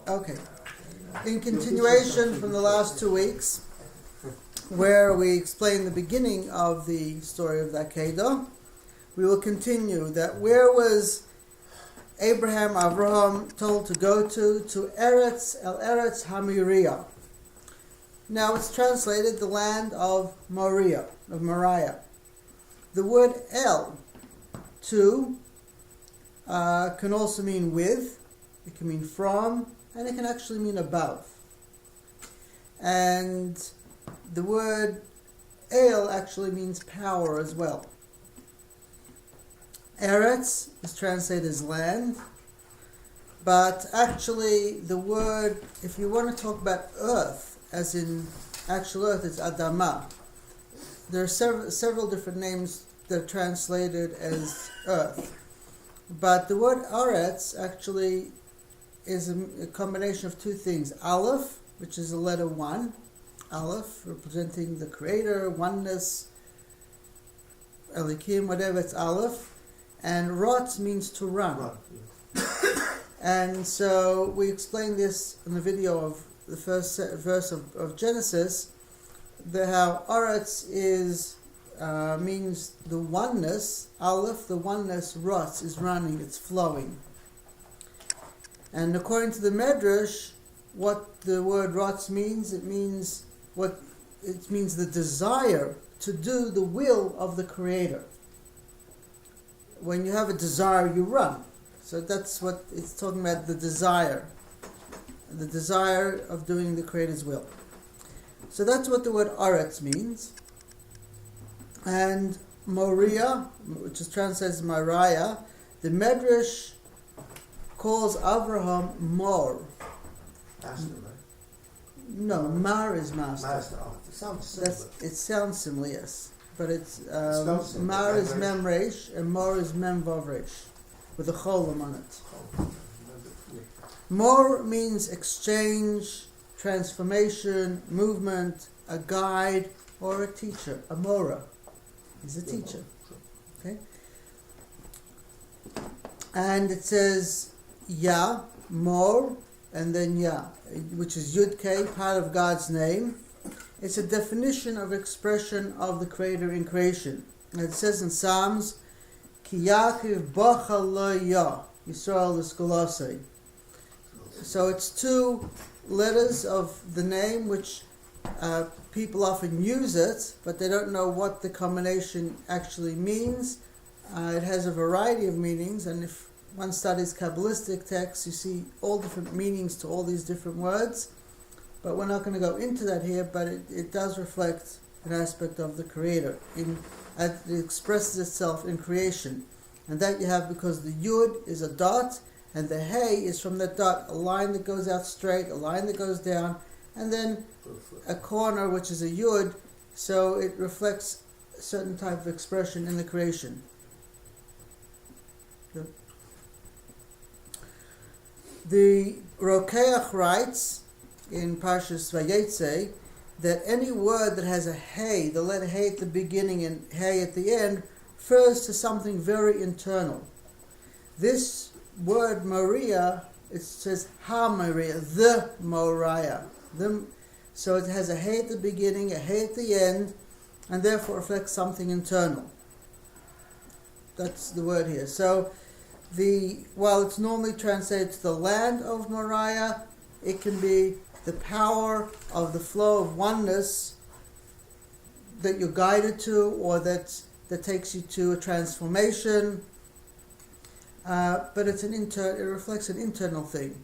Okay. In continuation from the last 2 weeks, where we explained the beginning of the story of the akeida, we will continue that where was Abraham told to go to Eretz Moriah. Now it's translated the land of Moriah. The word El, too, can also mean with, it can mean from, and it can actually mean above. And the word El actually means power as well. Eretz is translated as land, but actually the word, if you want to talk about earth, as in actual earth, it's Adama. There are several different names that are translated as earth. But the word Eretz actually is a combination of two things. Aleph, which is the letter 1, Aleph, representing the creator, oneness, Elikim, whatever, it's Aleph. And Rotz means to run. And so we explained this in the video of the first verse of Genesis, that how Eretz means the oneness, Aleph, the oneness, Rotz is running, it's flowing. And according to the Medrash, what the word Rotz means, it means the desire to do the will of the Creator. When you have a desire, you run. So that's what it's talking about, the desire of doing the Creator's will. So that's what the word Eretz means. And Moriah, which is translated as Moriah, the Medrash calls Abaraham Mor. Master, right? No, Mar is master. It Sounds sounds similar, yes. But it's similar. Mar is Memresh and Mor is Memvavresh, with a cholam on it. Mor means exchange, transformation, movement, a guide, or a teacher. A Mora is a teacher. Okay? And it says Ya, Mor, and then Ya, which is Yud K, part of God's name. It's a definition of expression of the Creator in creation. And it says in Psalms, Ki Yaakov Bacha Lo Ya, Yisrael L'Skolosei. So it's two letters of the name which people often use it, but they don't know what the combination actually means. It has a variety of meanings, and if one studies Kabbalistic texts, you see all different meanings to all these different words. But we're not going to go into that here, but it does reflect an aspect of the Creator. It expresses itself in creation. And that you have because the Yud is a dot, and the Hey is from that dot, a line that goes out straight, a line that goes down, and then a corner, which is a Yud, so it reflects a certain type of expression in the creation. Good. The Rokeach writes in Parshas Vayetze that any word that has a Hey, the letter Hey at the beginning and Hey at the end, refers to something very internal. This word Moriah, it says Ha Moriah, the Moriah. So it has a Hey at the beginning, a Hey at the end, and therefore reflects something internal. That's the word here. So while it's normally translated to the land of Moriah, it can be the power of the flow of oneness that you're guided to, or that takes you to a transformation. But it reflects an internal thing.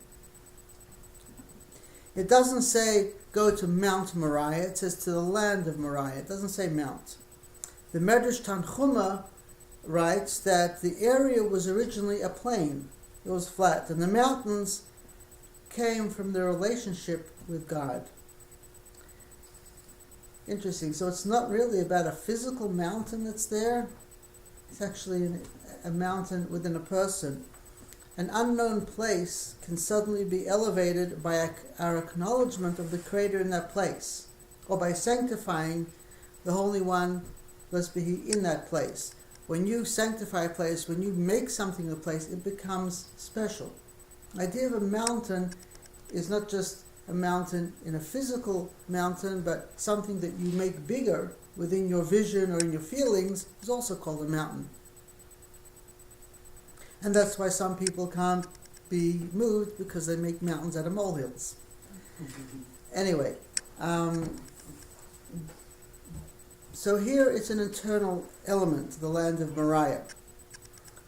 It doesn't say go to Mount Moriah, it says to the land of Moriah. It doesn't say Mount. The Medrash Tanchuma writes that the area was originally a plain. It was flat, and the mountains came from their relationship with God. Interesting. So it's not really about a physical mountain that's there. It's actually a mountain within a person. An unknown place can suddenly be elevated by our acknowledgement of the Creator in that place, or by sanctifying the Holy One, blessed be He, in that place. When you sanctify a place, when you make something a place, it becomes special. The idea of a mountain is not just a mountain in a physical mountain, but something that you make bigger within your vision or in your feelings is also called a mountain. And that's why some people can't be moved, because they make mountains out of molehills. Anyway, so here it's an internal element, the land of Moriah.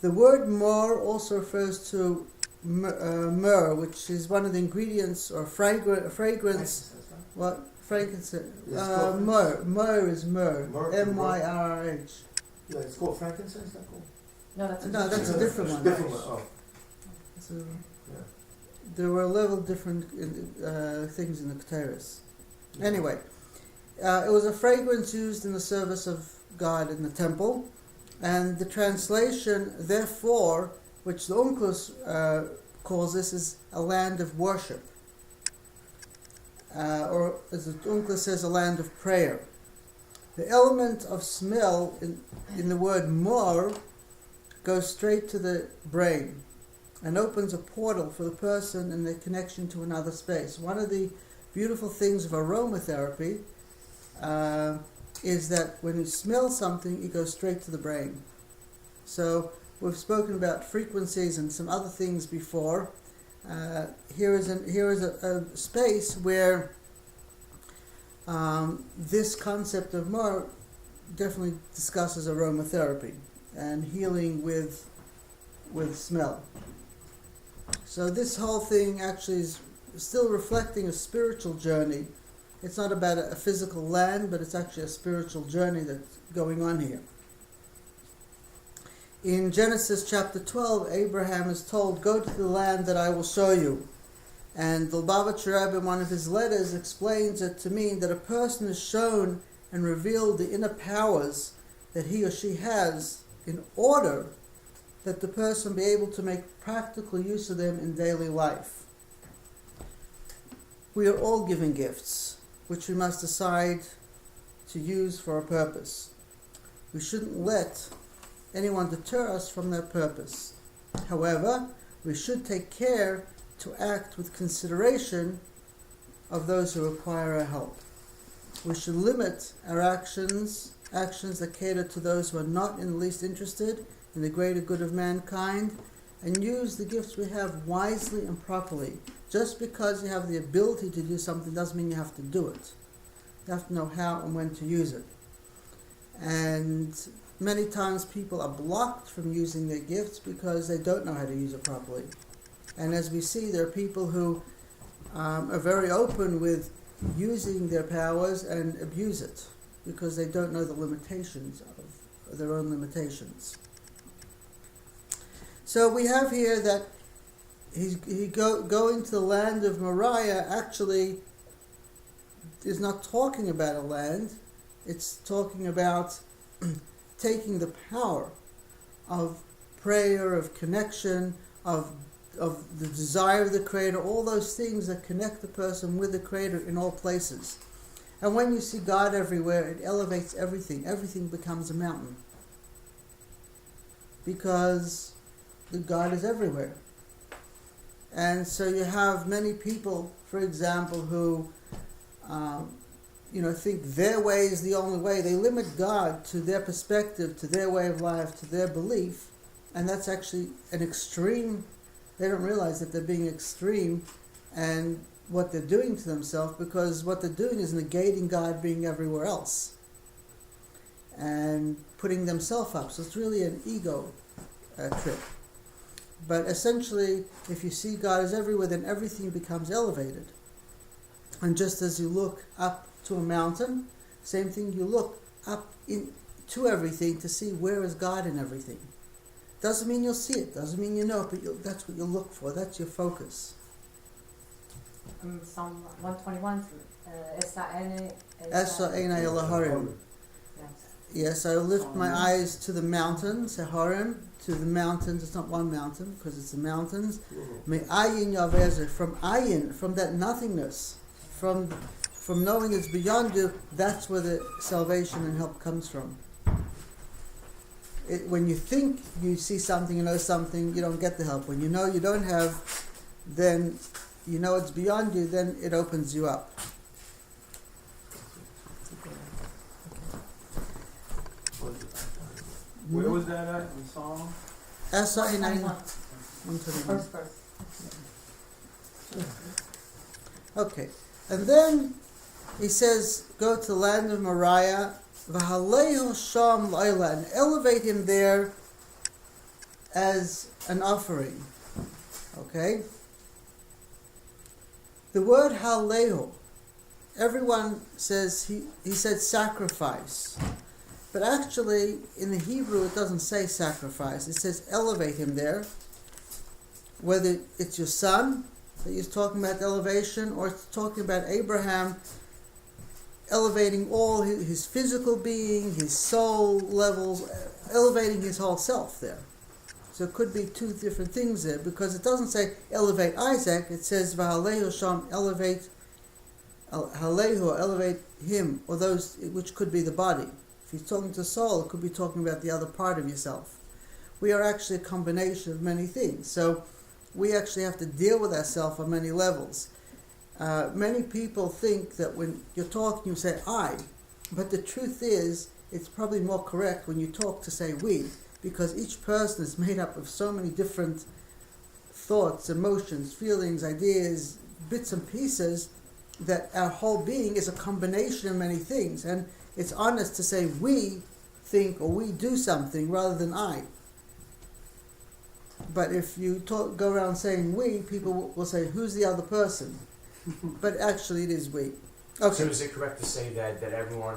The word mor also refers to myrrh, which is one of the ingredients or fragrance. What? Frankincense. Myrrh. Myrrh is myrrh. M-Y-R-R-H. Yeah, it's called frankincense, that called? No, that's a different one. Different one, oh. So, Yeah. there were 11 different things in the Keteris. Anyway, it was a fragrance used in the service of God in the temple, and the translation, therefore, which the Onkelos calls this, is a land of worship, or as the Onkelos says, a land of prayer. The element of smell in the word mor goes straight to the brain and opens a portal for the person and their connection to another space. One of the beautiful things of aromatherapy is that when you smell something, it goes straight to the brain. So we've spoken about frequencies and some other things before. Here is a space where this concept of myrrh definitely discusses aromatherapy and healing with smell. So this whole thing actually is still reflecting a spiritual journey. It's not about a physical land, but it's actually a spiritual journey that's going on here. In Genesis chapter 12, Abraham is told, "Go to the land that I will show you." And the Lubavitcher Rebbe, in one of his letters, explains it to mean that a person is shown and revealed the inner powers that he or she has in order that the person be able to make practical use of them in daily life. We are all given gifts, which we must decide to use for a purpose. We shouldn't let anyone deter us from that purpose. However, we should take care to act with consideration of those who require our help. We should limit our actions that cater to those who are not in the least interested in the greater good of mankind, and use the gifts we have wisely and properly. Just because you have the ability to do something doesn't mean you have to do it. You have to know how and when to use it. And many times people are blocked from using their gifts because they don't know how to use it properly. And as we see, there are people who are very open with using their powers and abuse it because they don't know the limitations of their own limitations. So we have here that going to the land of Moriah actually is not talking about a land. It's talking about taking the power of prayer, of connection, of the desire of the Creator, all those things that connect the person with the Creator in all places. And when you see God everywhere, it elevates everything. Everything becomes a mountain. Because the God is everywhere. And so you have many people, for example, who think their way is the only way. They limit God to their perspective, to their way of life, to their belief. And that's actually an extreme. They don't realize that they're being extreme and what they're doing to themselves, because what they're doing is negating God being everywhere else and putting themselves up. So it's really an ego trip. But essentially, if you see God is everywhere, then everything becomes elevated. And just as you look up to a mountain, same thing, you look up to everything to see where is God in everything. Doesn't mean you'll see it, doesn't mean you know it, but that's what you look for, that's your focus. Psalm 121, Esa Eina Elaharim. Yes, I will lift my eyes to the mountains, Harim, to the mountains. It's not one mountain, because it's the mountains. Me ayin yavezer, from ayin, from that nothingness, from knowing it's beyond you, that's where the salvation and help comes from. When you think you see something, you know something, you don't get the help. When you know you don't have then you know it's beyond you, then it opens you up. Where was that at in Psalm? Asa 9, 121. First verse. Okay, and then he says, go to the land of Moriah, v'halehu sham la'ila, and elevate him there as an offering. Okay? The word halehu, everyone says, he said sacrifice. But actually, in the Hebrew, it doesn't say sacrifice. It says elevate him there. Whether it's your son that he's talking about elevation, or it's talking about Abraham elevating all his physical being, his soul levels, elevating his whole self there. So it could be two different things there, because it doesn't say elevate Isaac, it says v'halehu sham, elevate halehu, elevate him, or those, which could be the body. If he's talking to soul, it could be talking about the other part of yourself. We are actually a combination of many things. So we actually have to deal with ourselves on many levels. Many people think that when you're talking, you say I, but the truth is, it's probably more correct when you talk to say we, because each person is made up of so many different thoughts, emotions, feelings, ideas, bits and pieces, that our whole being is a combination of many things. And it's honest to say we think or we do something rather than I. But if you go around saying we, people will say, who's the other person? But actually it is we. Okay. So is it correct to say that everyone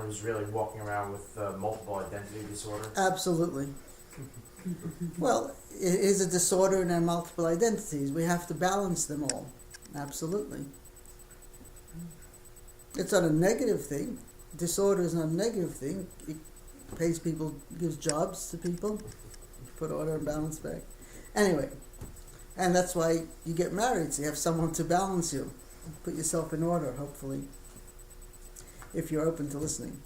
is really walking around with multiple identity disorder? Absolutely. Well, it is a disorder and there are multiple identities. We have to balance them all. Absolutely. It's not a negative thing. Disorder is not a negative thing. It pays people, gives jobs to people, put order and balance back. Anyway, and that's why you get married, so you have someone to balance you. Put yourself in order, hopefully, if you're open to listening.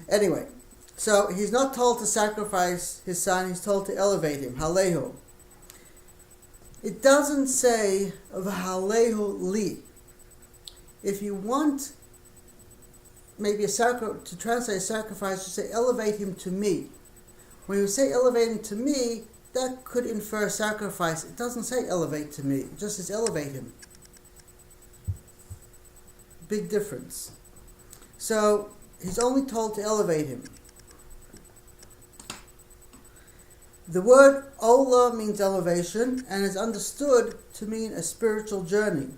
Anyway, so he's not told to sacrifice his son, he's told to elevate him, halehu. It doesn't say v'halehu li. If you want maybe to translate sacrifice, you say elevate him to me. When you say elevate him to me, that could infer sacrifice. It doesn't say elevate to me, it just says elevate him. Big difference. So he's only told to elevate him. The word ola means elevation and is understood to mean a spiritual journey.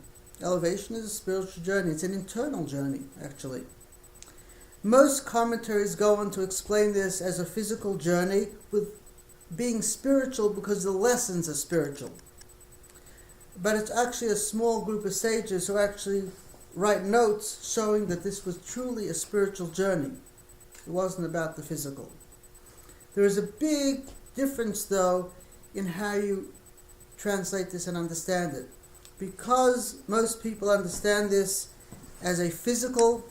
Elevation is a spiritual journey. It's an internal journey, actually. Most commentaries go on to explain this as a physical journey with being spiritual because the lessons are spiritual. But it's actually a small group of sages who actually write notes showing that this was truly a spiritual journey. It wasn't about the physical. There is a big difference, though, in how you translate this and understand it. Because most people understand this as a physical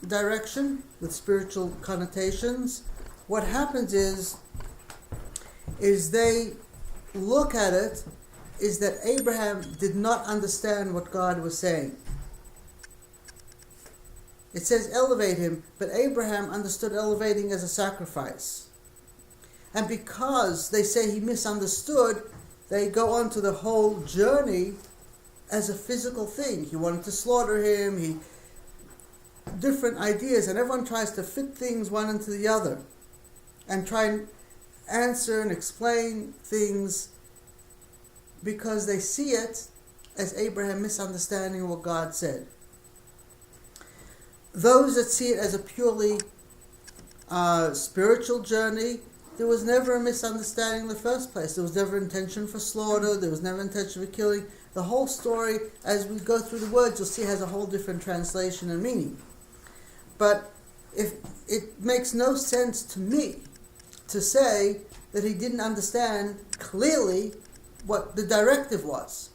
direction with spiritual connotations, what happens is they look at it is that Abraham did not understand what God was saying. It says elevate him, but Abraham understood elevating as a sacrifice. And because they say he misunderstood, they go on to the whole journey as a physical thing. He wanted to slaughter him, different ideas, and everyone tries to fit things one into the other and try and answer and explain things because they see it as Abraham misunderstanding what God said. Those that see it as a purely spiritual journey, there was never a misunderstanding in the first place. There was never intention for slaughter, there was never intention for killing. The whole story, as we go through the words, you'll see has a whole different translation and meaning. But if it makes no sense to me to say that he didn't understand clearly what the directive was.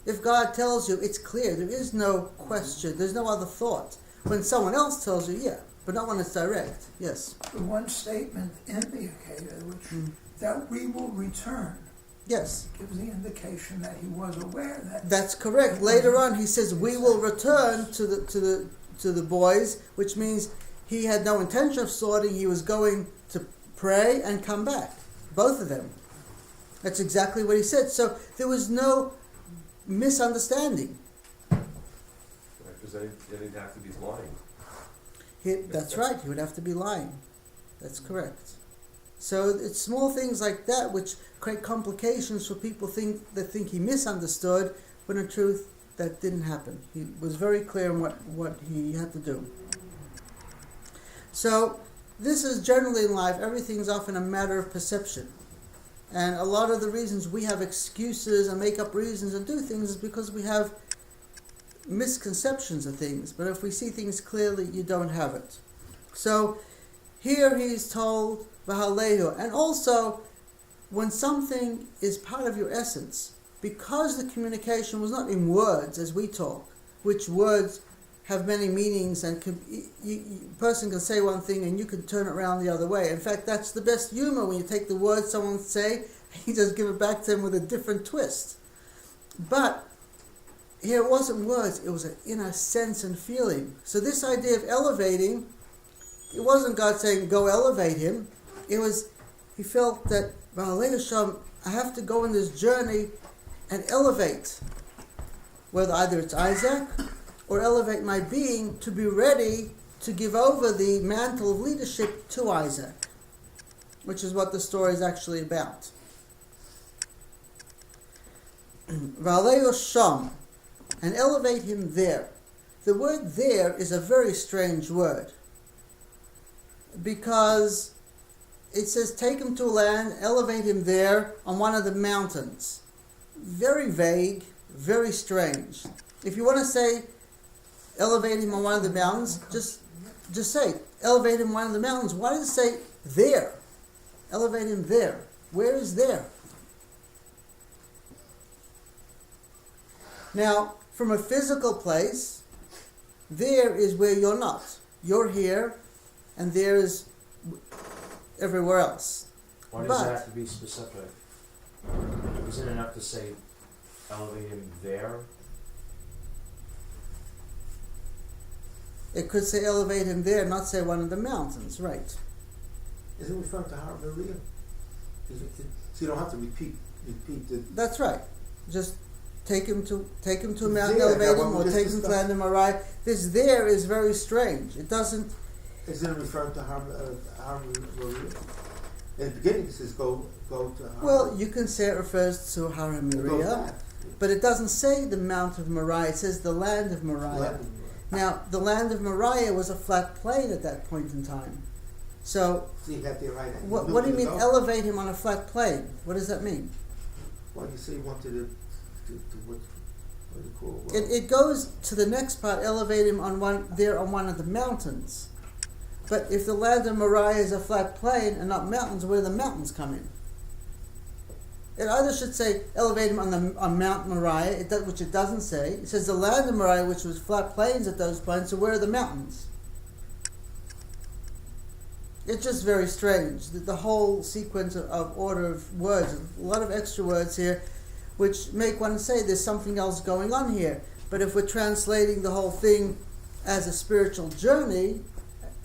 If God tells you, it's clear, there is no question, there's no other thought. When someone else tells you, yeah, but not when it's direct. Yes? The one statement in the akeida, which that we will return. Yes. Gives the indication that he was aware that. That's correct. Later on, he says, "We will return to the boys," which means he had no intention of slaughtering. He was going to pray and come back, both of them. That's exactly what he said. So there was no misunderstanding. Because then he'd have to be lying. That's right. He would have to be lying. That's correct. So it's small things like that which create complications for people that think he misunderstood, when in truth that didn't happen. He was very clear on what he had to do. So this is generally in life, everything is often a matter of perception. And a lot of the reasons we have excuses and make up reasons and do things is because we have misconceptions of things. But if we see things clearly, you don't have it. So here he's told V'halehu. And also, when something is part of your essence, because the communication was not in words as we talk, which words have many meanings, and a person can say one thing and you can turn it around the other way. In fact, that's the best humor, when you take the words someone say, you just give it back to them with a different twist. But here it wasn't words, it was an inner sense and feeling. So this idea of elevating, it wasn't God saying, go elevate him. It was, he felt that, I have to go on this journey and elevate, whether either it's Isaac or elevate my being to be ready to give over the mantle of leadership to Isaac, which is what the story is actually about. V'alehu sham, and elevate him there. The word there is a very strange word, because it says take him to a land, elevate him there on one of the mountains. Very vague, very strange. If you want to say elevate him on one of the mountains, just say elevate him on one of the mountains. Why does it say there? Elevate him there. Where is there? Now, from a physical place, there is where you're not. You're here, and there is everywhere else. Why does it have to be specific? Isn't it enough to say elevate him there? It could say elevate him there, not say one of the mountains, right? Is it referring to Moriah? So you don't have to repeat the... That's right. Just take him to a mountain, elevate him, or take him to land of Moriah. This there is very strange. It doesn't... Is it referring to Moriah? In the beginning it says go to Har. Well, you can say it refers to Har Moriah, but it doesn't say the Mount of Moriah. It says the land of Moriah. Now, the land of Moriah was a flat plain at that point in time. So you got the right. What do you mean elevate him on a flat plain? What does that mean? Well, you say you wanted to what do you call it? It goes to the next part, elevate him on one of the mountains. But if the land of Moriah is a flat plain and not mountains, where do the mountains come in? It either should say elevate him on Mount Moriah, which it doesn't say. It says the land of Moriah, which was flat plains at those points, so where are the mountains? It's just very strange. The whole sequence of order of words, a lot of extra words here, which make one say there's something else going on here. But if we're translating the whole thing as a spiritual journey,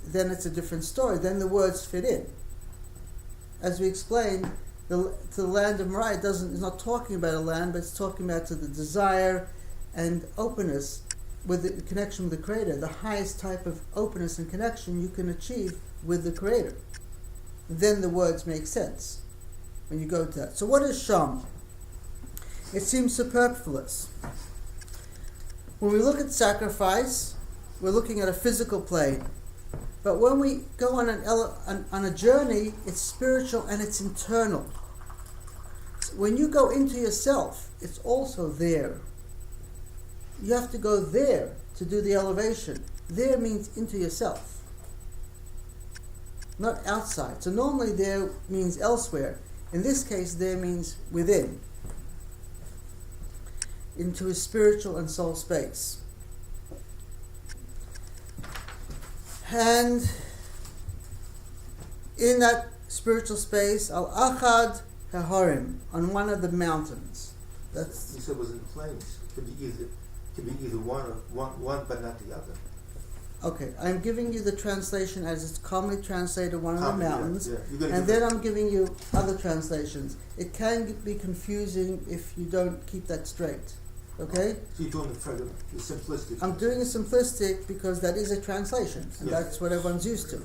then it's a different story. Then the words fit in. As we explained, to the land of Moriah is not talking about a land, but it's talking about to the desire and openness with the connection with the Creator, the highest type of openness and connection you can achieve with the Creator. Then the words make sense when you go to that. So what is Sham? It seems superfluous. When we look at sacrifice, we're looking at a physical plane. But when we go on a journey, it's spiritual and it's internal. When you go into yourself, it's also there. You have to go there to do the elevation. There means into yourself, not outside. So normally there means elsewhere. In this case, there means within, into a spiritual and soul space. And in that spiritual space, al-achad Hahorim, on one of the mountains. That's You said it was in flames. It could be either one but not the other. okay. I'm giving you the translation as it's commonly translated, one of the Commonly, yeah, mountains, yeah. You're gonna and give then us- I'm giving you other translations. It can be confusing if you don't keep that straight. Okay? So you're doing the simplistic. I'm doing a simplistic because that is a translation, and Yeah. that's what everyone's used to.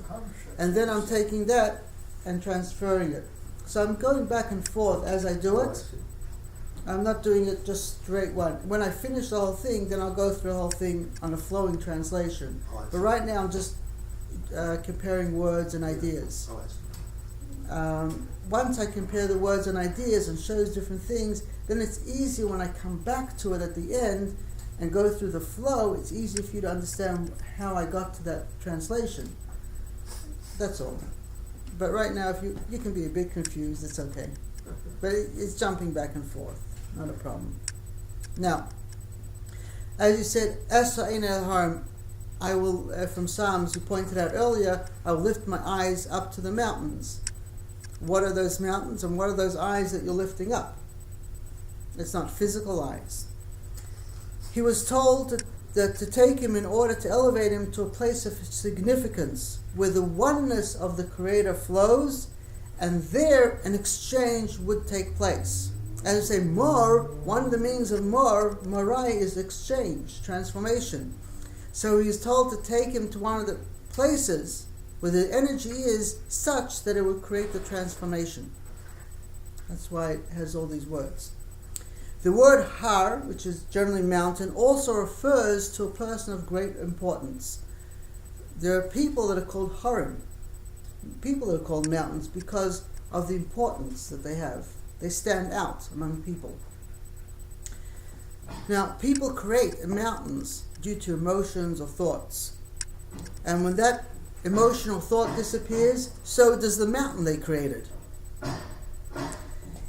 And then I'm taking that and transferring it. So I'm going back and forth as I do Oh, I it. see. I'm not doing it just straight one. When I finish the whole thing, then I'll go through the whole thing on a flowing translation. Oh, I see. But right now I'm just comparing words and ideas. Oh, I see. Once I compare the words and ideas and shows different things, then it's easier when I come back to it at the end and go through the flow. It's easier for you to understand how I got to that translation. That's all. But right now, if you can be a bit confused, it's okay. But it's jumping back and forth, not a problem. Now, as you said, Esra'in el-Harim, I will, from Psalms, you pointed out earlier, I will lift my eyes up to the mountains. What are those mountains and what are those eyes that you're lifting up? It's not physical eyes. He was told that to take him in order to elevate him to a place of significance where the oneness of the Creator flows, and there an exchange would take place. As I say, Mor, one of the meanings of Moriah is exchange, transformation. So he is told to take him to one of the places where the energy is such that it would create the transformation. That's why it has all these words. The word har, which is generally mountain, also refers to a person of great importance. There are people that are called harim, people that are called mountains because of the importance that they have. They stand out among people. Now, people create mountains due to emotions or thoughts. And when that emotional thought disappears, so does the mountain they created.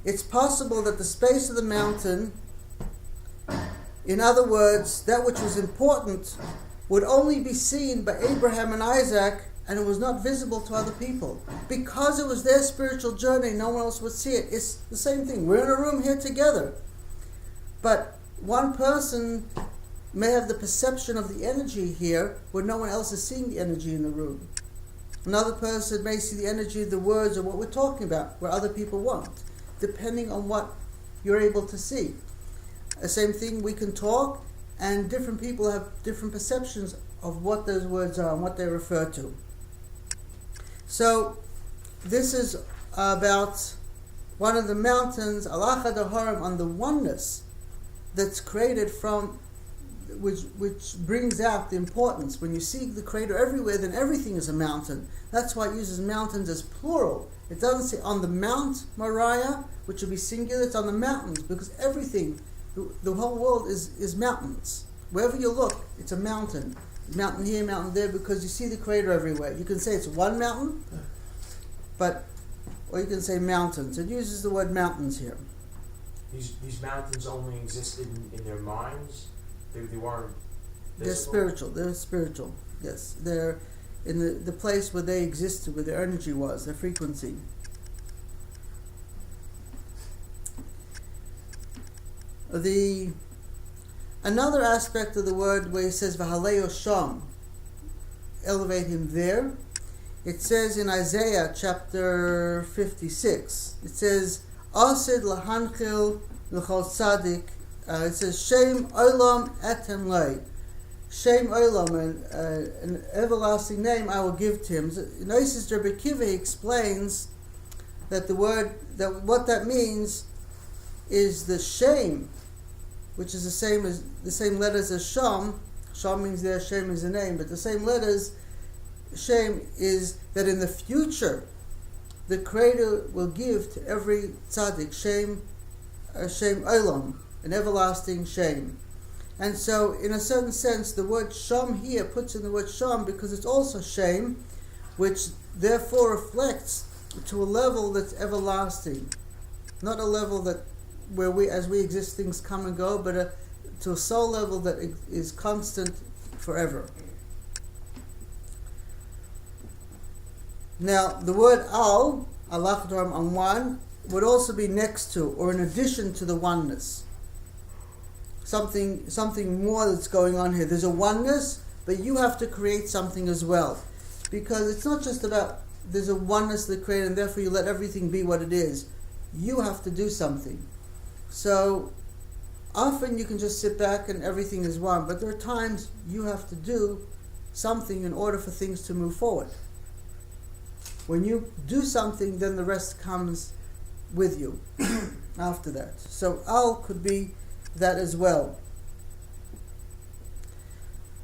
It's possible that the space of the mountain, in other words, that which was important, would only be seen by Abraham and Isaac, and it was not visible to other people. Because it was their spiritual journey, no one else would see it. It's the same thing. We're in a room here together. But one person may have the perception of the energy here where no one else is seeing the energy in the room. Another person may see the energy of the words or what we're talking about where other people won't, depending on what you're able to see. The same thing, we can talk and different people have different perceptions of what those words are and what they refer to. So this is about one of the mountains, Alachad Harim, on the oneness that's created from, which brings out the importance. When you see the Creator everywhere, then everything is a mountain. That's why it uses mountains as plural. It doesn't say on the Mount Moriah, which would be singular. It's on the mountains, because everything, the whole world is mountains. Wherever you look, it's a mountain. Mountain here, mountain there, because you see the Creator everywhere. You can say it's one mountain, or you can say mountains. It uses the word mountains here. These mountains only existed in their minds? They weren't They're visible? spiritual, yes. They're in the place where they existed, where their energy was, their frequency. Another aspect of the word where he says V'haleo Sham, elevate him there. It says in Isaiah chapter 56, it says Asid lahanchil l'chol tzadik. It says Shem Olam etem lei. Shem Olam, an everlasting name I will give to him. Noises Rebbe Kiva explains that what that means is the Shem, which is the same letters as Sham. Sham means there, Shem is a name, but the same letters. Shem is that in the future, the Creator will give to every tzaddik Shem Olam, an everlasting Shem. And so, in a certain sense, the word Sham here puts in the word Sham because it's also Shem, which therefore reflects to a level that's everlasting, not a level that where as we exist, things come and go, but to a soul level that is constant forever. Now, the word al, Allah on one, would also be next to or in addition to the oneness. Something more that's going on here. There's a oneness, but you have to create something as well. Because it's not just about there's a oneness that created and therefore you let everything be what it is. You have to do something. So often you can just sit back and everything is one, but there are times you have to do something in order for things to move forward. When you do something, then the rest comes with you after that. So Al could be that as well.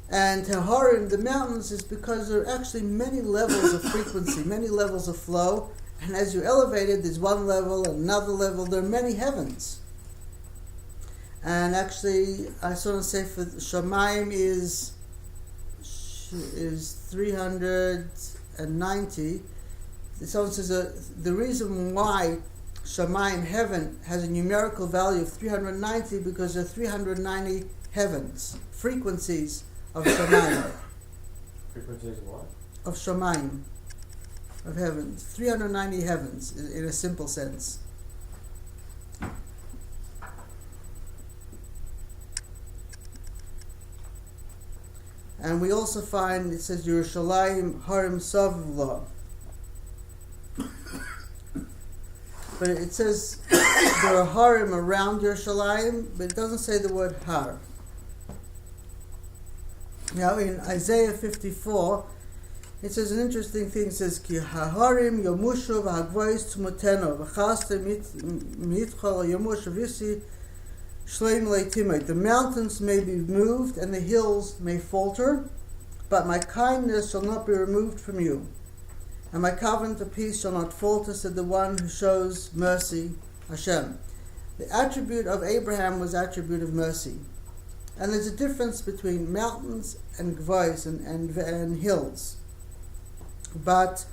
And Teharim, the mountains, is because there are actually many levels of frequency, many levels of flow. And as you elevate it, there's one level, another level. There are many heavens. And actually, I sort of say for Shamayim is 390. Someone says the reason why Shamayim, heaven, has a numerical value of 390 because there are 390 heavens, frequencies of Shamayim. Frequencies of what? Of Shamayim, of heavens. 390 heavens, in a simple sense. And we also find, it says, Yerushalayim Harim Savla. But it says there are Harim around Yerushalayim, but it doesn't say the word Har. Now in Isaiah 54, it says an interesting thing. It says, Ki haharim yomushu v'hagvois tumoteno v'chaste mitchol yomush v'yisi shleim leitimei. The mountains may be moved and the hills may falter, but my kindness shall not be removed from you, and my covenant of peace shall not falter, said the one who shows mercy, Hashem. The attribute of Abraham was attribute of mercy. And there's a difference between mountains and gvais and hills. But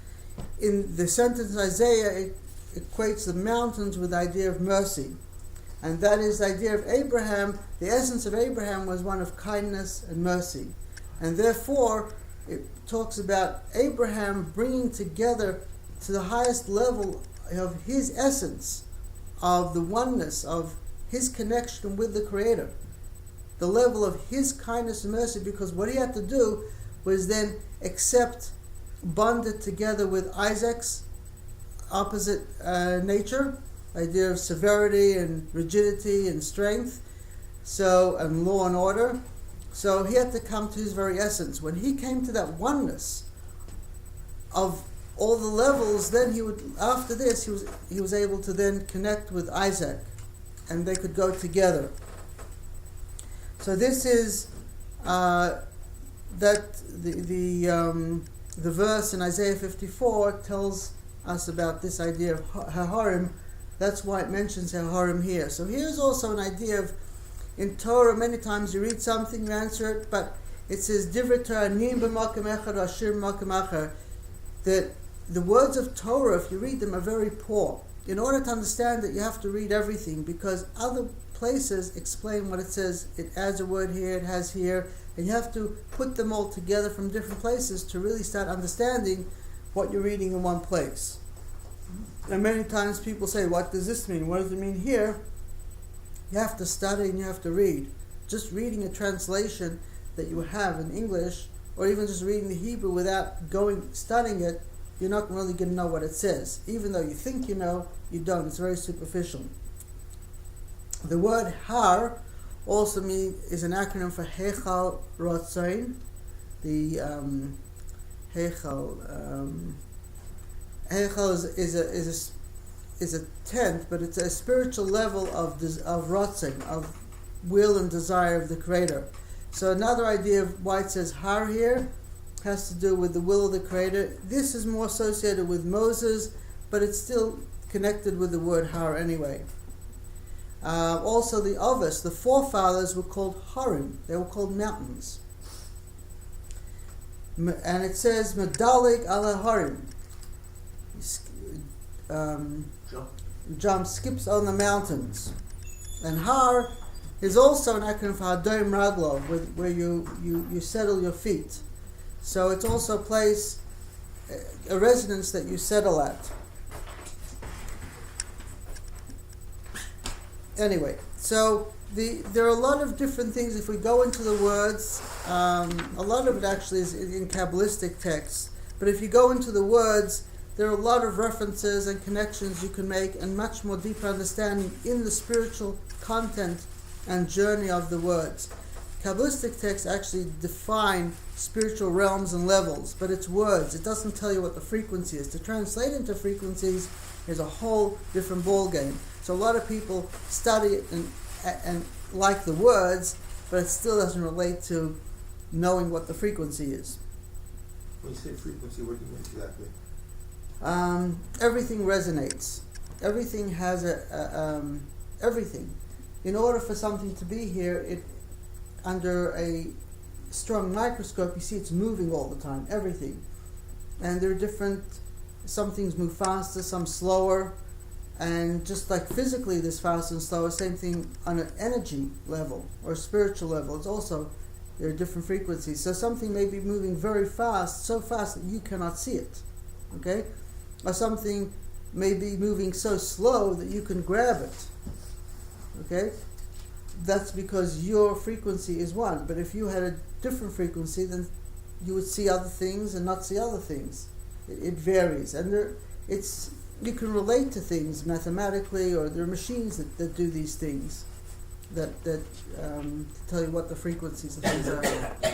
in the sentence in Isaiah, it equates the mountains with the idea of mercy. And that is the idea of Abraham. The essence of Abraham was one of kindness and mercy. And therefore, it talks about Abraham bringing together to the highest level of his essence, of the oneness, of his connection with the Creator. The level of his kindness and mercy, because what he had to do was then bond it together with Isaac's opposite nature, idea of severity and rigidity and strength, and law and order. So he had to come to his very essence. When he came to that oneness of all the levels, then he was able to then connect with Isaac, and they could go together. So this is that the verse in Isaiah 54 tells us about this idea of Haharim. That's why it mentions Haharim here. So here's also an idea of, in Torah, many times you read something, you answer it, but it says Divrei Torah nim b'makom echad ashir b'makom acher. That the words of Torah, if you read them, are very poor. In order to understand it, you have to read everything, because other places explain what it says. It adds a word here, it has here, and you have to put them all together from different places to really start understanding what you're reading in one place. And many times people say, what does this mean? What does it mean here? You have to study and you have to read. Just reading a translation that you have in English, or even just reading the Hebrew without studying it, you're not really going to know what it says. Even though you think you know, you don't. It's very superficial. The word Har also is an acronym for Heichal Rotzain. The Heichal is a tent, but it's a spiritual level of Rotzain, of will and desire of the Creator. So another idea of why it says Har here has to do with the will of the Creator. This is more associated with Moses, but it's still connected with the word Har anyway. Also the Avos, the forefathers, were called Harim. They were called mountains. And it says Medalig ala Harim. Jump, skips on the mountains. And Har is also an acronym for Hadoim Raglo, where you settle your feet. So it's also a place, a residence that you settle at. Anyway, so there are a lot of different things. If we go into the words, a lot of it actually is in Kabbalistic texts. But if you go into the words, there are a lot of references and connections you can make, and much more deeper understanding in the spiritual content and journey of the words. Kabbalistic texts actually define spiritual realms and levels, but it's words. It doesn't tell you what the frequency is. To translate into frequencies is a whole different ball game. So a lot of people study it and like the words, but it still doesn't relate to knowing what the frequency is. When you say frequency, what do you mean exactly? Everything resonates. Everything has everything. In order for something to be here, under a strong microscope, you see it's moving all the time. Everything, and there are different. Some things move faster, some slower, and just like physically, this faster and slower. Same thing on an energy level or a spiritual level. It's also there are different frequencies. So something may be moving very fast, so fast that you cannot see it. Okay. Or something may be moving so slow that you can grab it. Okay? That's because your frequency is one. But if you had a different frequency, then you would see other things and not see other things. It varies. And you can relate to things mathematically, or there are machines that do these things that tell you what the frequencies of things are.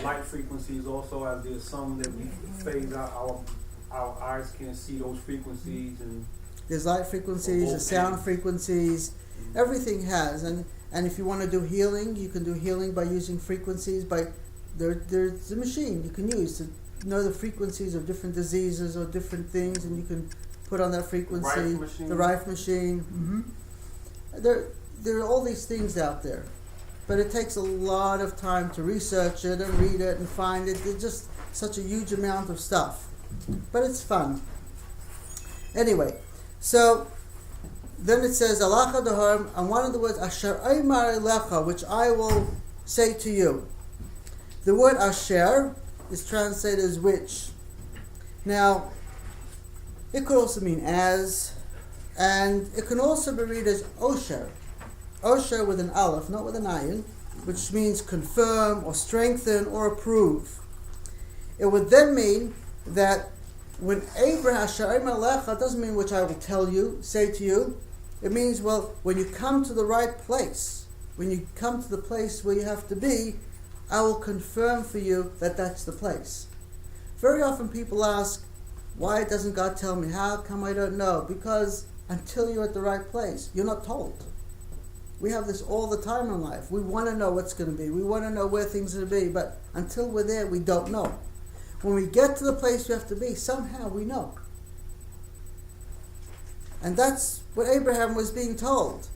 Light frequencies also, as there's some that we phase out, our eyes can't see those frequencies, and there's light frequencies, there's sound frequencies, everything has, and if you want to do healing, you can do healing by using frequencies. There's a machine you can use to know the frequencies of different diseases or different things, and you can put on that frequency. The Rife machine. Mm-hmm. There are all these things out there, but it takes a lot of time to research it and read it and find it. There's just such a huge amount of stuff. But it's fun. Anyway, so then it says, Alacha Daharm, and one of the words, Asher Aymar Elecha, which I will say to you. The word Asher is translated as which. Now, it could also mean as, and it can also be read as Osher. Osher with an aleph, not with an ayin, which means confirm or strengthen or approve. It would then mean that when Abraham Asher Lecha doesn't mean which I will tell you, say to you. It means, well, when you come to the right place, when you come to the place where you have to be, I will confirm for you that that's the place. Very often people ask, why doesn't God tell me? How come I don't know? Because until you're at the right place, you're not told. We have this all the time in life. We want to know what's going to be. We want to know where things are going to be, but until we're there, we don't know. When we get to the place we have to be, somehow we know. And that's what Abraham was being told.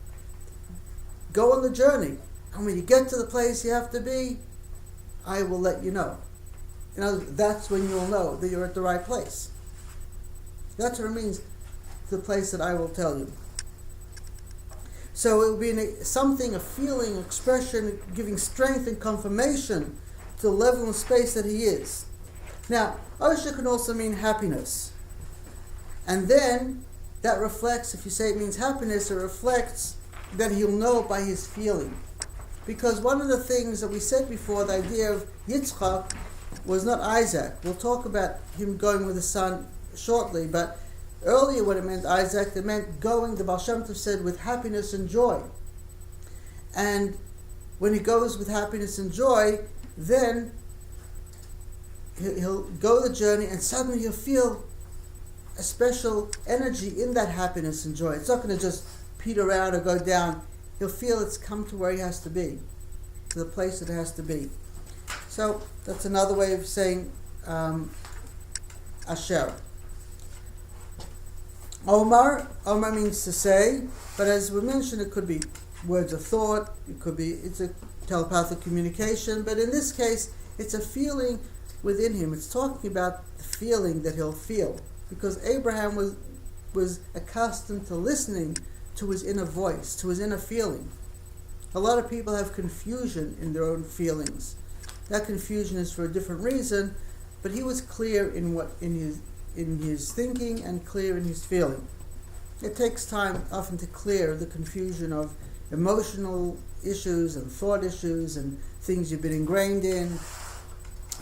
Go on the journey. And when you get to the place you have to be, I will let you know. You know, that's when you'll know that you're at the right place. That's what it means, the place that I will tell you. So it will be something, a feeling, expression, giving strength and confirmation to the level and space that he is. Now, Osher can also mean happiness. And then, that reflects, if you say it means happiness, it reflects that he'll know by his feeling. Because one of the things that we said before, the idea of Yitzchak, was not Isaac. We'll talk about him going with his son shortly, but earlier when it meant Isaac, it meant going, the Baal Shem Tov said, with happiness and joy. And when he goes with happiness and joy, then he'll go the journey and suddenly he'll feel a special energy in that happiness and joy. It's not going to just peter out or go down. He'll feel it's come to where he has to be, to the place that it has to be. So that's another way of saying Asher. Omar means to say, but as we mentioned, it could be words of thought, it's a telepathic communication, but in this case, it's a feeling within him. It's talking about the feeling that he'll feel, because Abraham was accustomed to listening to his inner voice, to his inner feeling. A lot of people have confusion in their own feelings. That confusion is for a different reason, but he was clear in his thinking and clear in his feeling. It takes time often to clear the confusion of emotional issues and thought issues and things you've been ingrained in.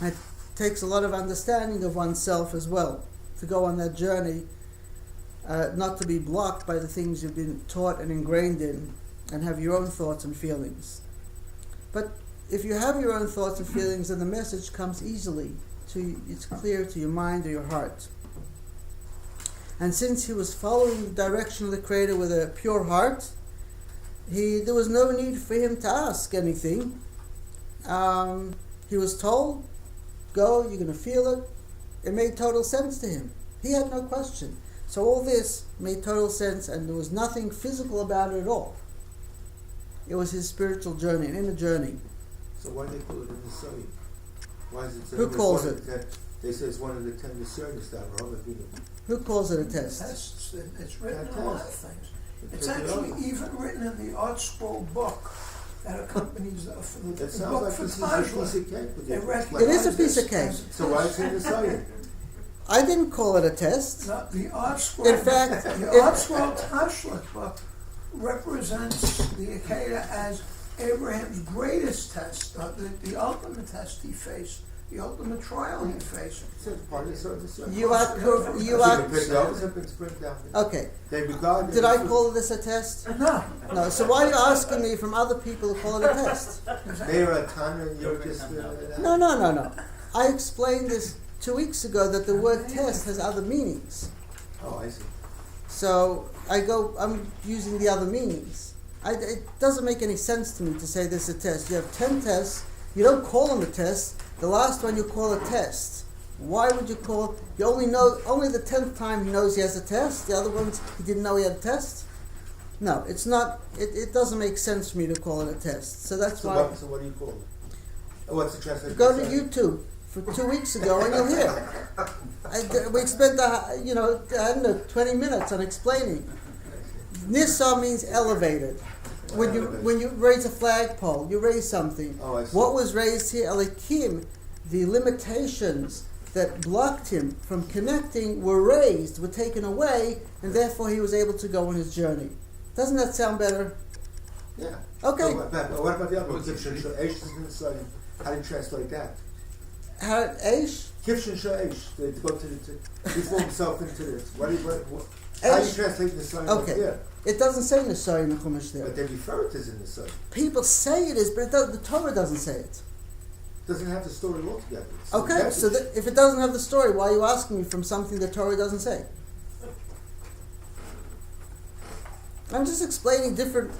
It takes a lot of understanding of oneself as well to go on that journey, not to be blocked by the things you've been taught and ingrained in, and have your own thoughts and feelings. But if you have your own thoughts and feelings, then the message comes easily to it's clear to your mind or your heart. And since he was following the direction of the Creator with a pure heart, there was no need for him to ask anything. He was told, go, you're going to feel it. It made total sense to him. He had no question. So all this made total sense, and there was nothing physical about it at all. It was his spiritual journey, an inner journey. So why do they call it a Nisayon? Why is it? Who calls it? They say it's one of the 10 Nisayonis that Abraham Avinu. Who calls it a test? It's written in a lot of things. It's Take it actually over. even written in the Art Scroll book that accompanies the It book sounds like for this is a Tajla. piece of cake with They you. recognize It is a piece this of cake. as a So why is it test. Nisayon? I didn't call it a test. No, the Art Scroll. In fact, the Art Scroll Tashlich book represents the akeida as Abraham's greatest test, the ultimate test he faced, the ultimate trial he faced. It's part of Nisayon. You are You pick the opposite and spring down. okay. They regard it Did I as- call this a test? No, No. So why are you asking me from other people who call it a test? They are a Tana and you're just No. I explained this 2 weeks ago that the word test has other meanings. Oh, I see. So I'm using the other meanings. It doesn't make any sense to me to say this is a test. You have 10 tests. You don't call them a test. The last one you call a test. Why would you call? You only the 10th time he knows he has a test. The other ones he didn't know he had a test. No, it's not. It doesn't make sense for me to call it a test. So that's why. So what do you call it? What's the translation? Go to YouTube for 2 weeks ago and you'll hear. We spent 20 minutes on explaining. Nissa means elevated. When you raise a flagpole, you raise something. Oh, I see. What was raised here, Elikim, the limitations that blocked him from connecting were raised, were taken away, and therefore he was able to go on his journey. Doesn't that sound better? Yeah. Okay. But what about the other one? Kivshin Sho'esh is Nisayon. How do you translate that? Aish? Kivshin Sho'esh. To go to form himself into this. How do you Aish. translate Nisayon Okay. there? It doesn't say Nisai in the Chumash there. But they refer it as in Nisayon. People say it is, but the Torah doesn't say it. Doesn't have the story altogether. It's Okay, the so message. if it doesn't have the story, why are you asking me from something the Torah doesn't say? I'm just explaining different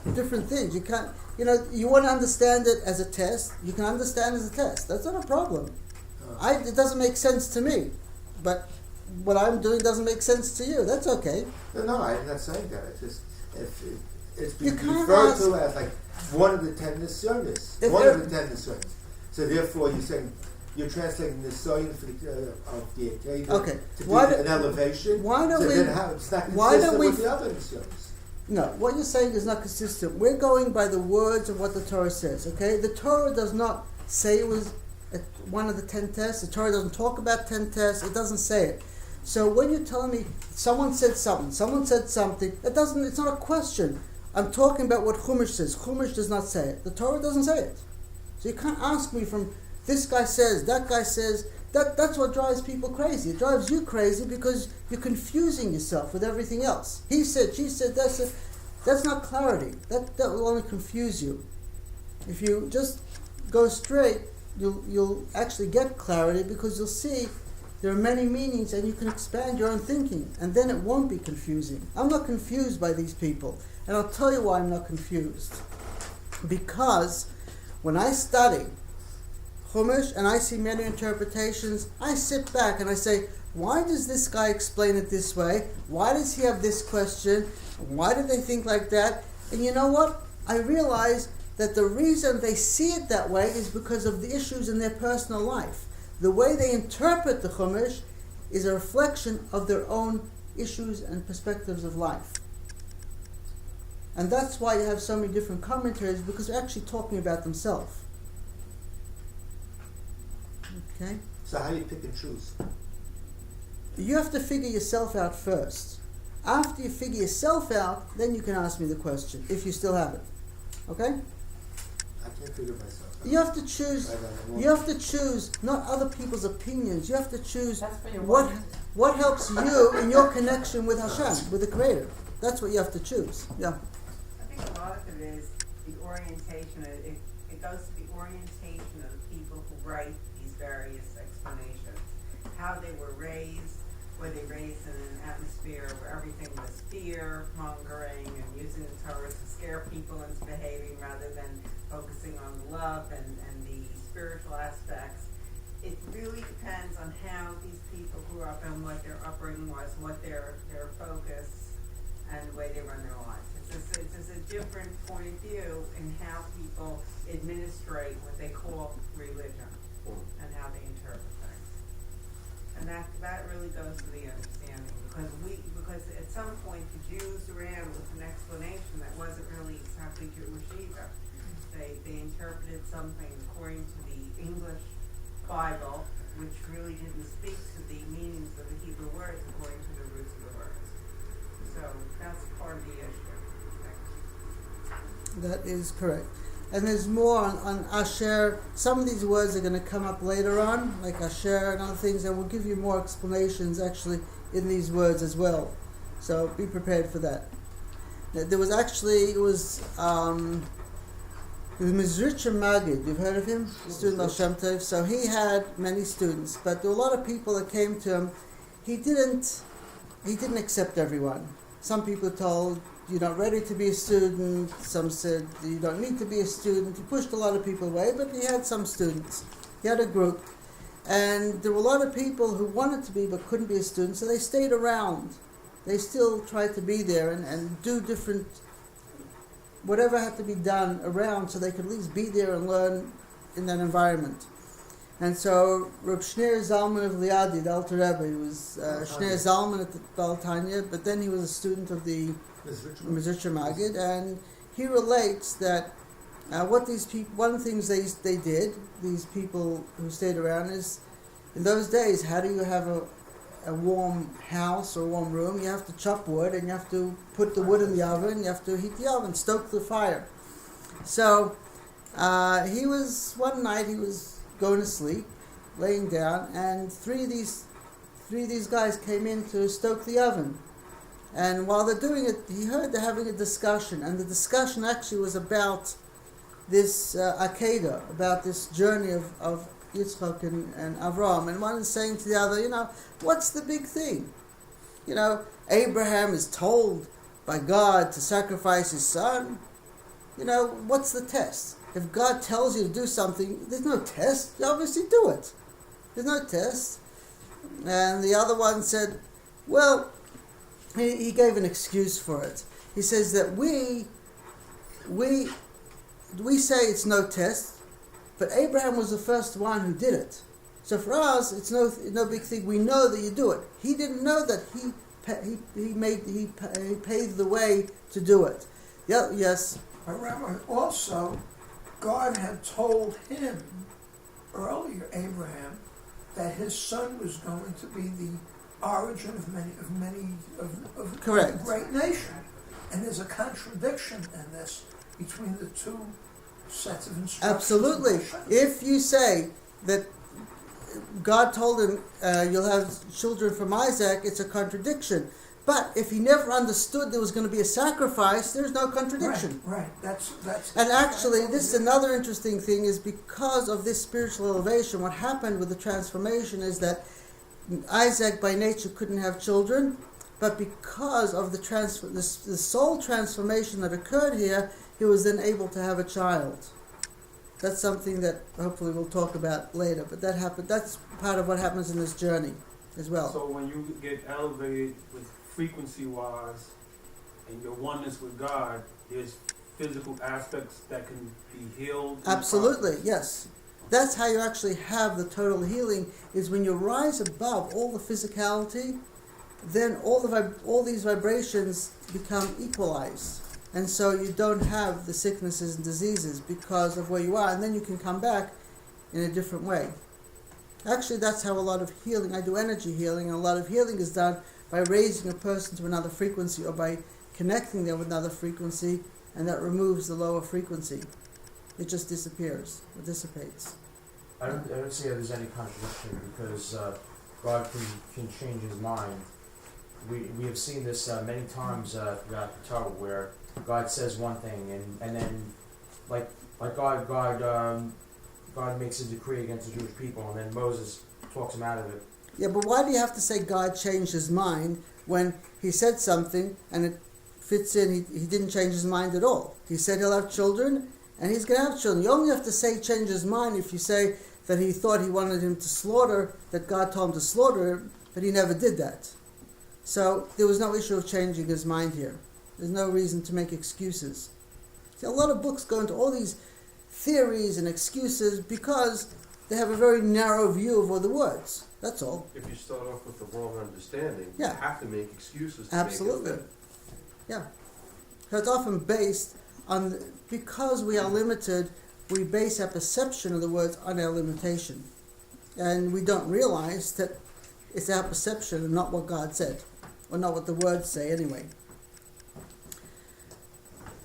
things. You can't, you want to understand it as a test. You can understand it as a test. That's not a problem. It doesn't make sense to me, but what I'm doing doesn't make sense to you. That's okay. No, I'm not saying that. It's just if it's You been can't referred ask- to as like one of the 10 Nisyonis. If One there- of the 10 Nisyonis. So therefore, you're saying you're translating Nisyon for of the akeida Okay. to be Why do- an elevation. why don't so we- then how it's not why consistent don't we- with the other Nisyonis. No, what you're saying is not consistent. We're going by the words of what the Torah says, okay? The Torah does not say it was one of the 10 tests. The Torah doesn't talk about 10 tests. It doesn't say it. So when you're telling me someone said something, it's not a question. I'm talking about what Chumash says. Chumash does not say it. The Torah doesn't say it. So you can't ask me from this guy says, that guy says. That's what drives people crazy. It drives you crazy because you're confusing yourself with everything else. He said, she said, that's not clarity. That will only confuse you. If you just go straight, you'll actually get clarity because you'll see there are many meanings and you can expand your own thinking, and then it won't be confusing. I'm not confused by these people, and I'll tell you why I'm not confused. Because when I study Chumash and I see many interpretations, I sit back and I say, why does this guy explain it this way? Why does he have this question? Why do they think like that? And you know what? I realize that the reason they see it that way is because of the issues in their personal life. The way they interpret the Chumash is a reflection of their own issues and perspectives of life. And that's why you have so many different commentaries, because they're actually talking about themselves. Okay? So how do you pick and choose? You have to figure yourself out first. After you figure yourself out, then you can ask me the question, if you still have it. Okay? I can't figure myself out. You have to choose. I don't know. You have to choose not other people's opinions. You have to choose That's for your what woman. what helps you in your connection with Hashem, with the Creator. That's what you have to choose. Yeah. I think a lot of it is the orientation. It goes to the orientation of the people who write these various explanations. How they were raised, were they raised in an atmosphere where everything was fear mongering and using the Torah to scare people into behaving rather than focusing on love and the spiritual aspects. It really depends on how these people grew up and what their upbringing was, what their focus and the way they run their lives. It's just a different point of view in how people administrate what they call religion and how they interpret things. And that really goes to the understanding because at some point the Jews ran with an explanation that wasn't really exactly Jewish either. They interpreted something according to the English Bible, which really didn't speak to the meanings of the Hebrew words according to the roots of the words. So that's part of the issue. That is correct. And there's more on Asher. Some of these words are going to come up later on, like Asher and other things, and we'll give you more explanations actually in these words as well. So be prepared for that. There was actually, it was the Mizritcher Magid. You've heard of him? Student of Shem Tov. So he had many students, but there were a lot of people that came to him. He didn't accept everyone. Some people told, you're not ready to be a student. Some said, you don't need to be a student. He pushed a lot of people away, but he had some students. He had a group. And there were a lot of people who wanted to be but couldn't be a student, so they stayed around. They still tried to be there and do different, whatever had to be done around so they could at least be there and learn in that environment. And so Reb Shneir Zalman of Liadi, the Alter Rebbe, he was Shneir Zalman at the Baal Tanya, but then he was a student of the Mizritcher Magid, and he relates that what these people, one of the things they did, these people who stayed around, is in those days, how do you have a warm house or a warm room? You have to chop wood and you have to put the wood in the oven, you have to heat the oven, stoke the fire. So he was, one night he was going to sleep, laying down, and three of these guys came in to stoke the oven. And while they're doing it, he heard they're having a discussion, and the discussion actually was about this akeida, about this journey of Yitzchak and Abraham. And one is saying to the other, what's the big thing? Abraham is told by God to sacrifice his son. What's the test? If God tells you to do something, there's no test. You obviously do it. There's no test. And the other one said, well, he gave an excuse for it. He says that we say it's no test, but Abraham was the first one who did it. So for us, it's no big thing. We know that you do it. He didn't know that he paved the way to do it. Yeah, yes. Rabbi, also, God had told him earlier, Abraham, that his son was going to be the origin of Correct. a great nation. And there's a contradiction in this between the two sets of instructions. Absolutely. If you say that God told him you'll have children from Isaac, it's a contradiction. But if he never understood there was going to be a sacrifice, there's no contradiction. Right. That's. And actually, this is another interesting thing, is because of this spiritual elevation, what happened with the transformation is that Isaac by nature couldn't have children, but because of the soul transformation that occurred here, he was then able to have a child. That's something that hopefully we'll talk about later, but that happened. That's part of what happens in this journey as well. So when you get elevated with frequency-wise and your oneness with God, there's physical aspects that can be healed. Absolutely, yes. That's how you actually have the total healing, is when you rise above all the physicality, then all these vibrations become equalized. And so you don't have the sicknesses and diseases because of where you are, and then you can come back in a different way. Actually, that's how a lot of healing, I do energy healing, and a lot of healing is done by raising a person to another frequency or by connecting them with another frequency and that removes the lower frequency. It just disappears, it dissipates. I don't see how there's any contradiction because God can change his mind. We have seen this many times throughout the Torah where God says one thing and then like God makes a decree against the Jewish people and then Moses talks him out of it. Yeah, but why do you have to say God changed his mind when he said something and it fits in? He didn't change his mind at all. He said he'll have children and he's going to have children. You only have to say change his mind if you say that he thought he wanted him to slaughter, that God told him to slaughter him, but he never did that. So there was no issue of changing his mind here. There's no reason to make excuses. See, a lot of books go into all these theories and excuses because they have a very narrow view of all the words. That's all. If you start off with the wrong understanding, Yeah. you have to make excuses to Absolutely. make it fit. Yeah. So it's often based on, because we are limited, we base our perception of the words on our limitation. And we don't realize that it's our perception and not what God said, or not what the words say anyway.